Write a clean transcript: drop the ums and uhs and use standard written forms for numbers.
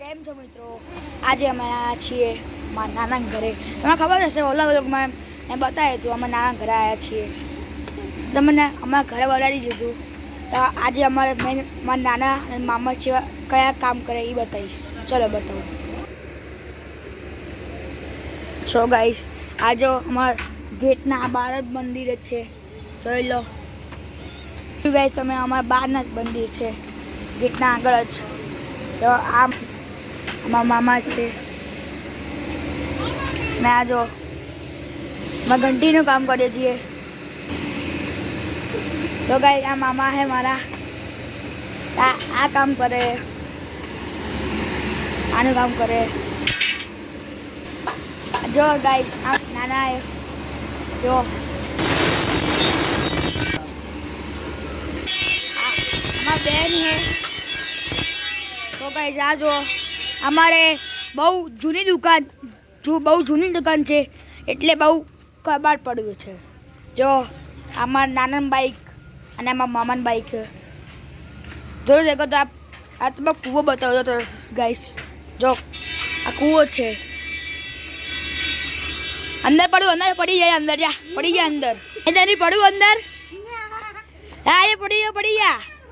કેમ છો મિત્રો? આજે અમે આવ્યા છીએ મારા નાના ઘરે. તમને ખબર હશે ઓલા વ્લોગમાં મેં બતાવ્યું હતું અમે નાના ઘરે આવ્યા છીએ. તમને અમારા ઘરે બોલાવી દીધું. તો આજે અમારે મેં મારા નાના અને મામા છે કયા કામ કરે એ બતાવીશ. ચલો બતાવું. છો ગાઈસ, આ જો અમારા ગેટના બહાર જ મંદિર જ છે, જોઈ લો. ગાઈસ તમે અમારા બહારના જ મંદિર છે, ગેટના આગળ જ. તો આ અમારા મામા છે ને આ જો અમે ઘંટીનું કામ કરીએ છીએ. તો ગાઈસ આ મામા હે મારા, આ કામ કરે, આનું કામ કરે. જો ગાઈસ આ નાના હે, જો અમારા બેન હે. તો ગાઈસ આ જો અમારે બહુ જૂની દુકાન છે, એટલે બહુ કબાડ પડ્યું છે. જો અમારા નાનાની બાઈક અને અમારા મામાની બાઈક જોઈ શકો તો આ તમે કૂવો બતાવજો તો ગાઈસ. જો આ કૂવો છે, અંદર પડ્યું, અંદર પડી જાય, અંદર જા પડી ગયા, અંદર નહીં પડ્યું, અંદર હા એ પડી ગયા.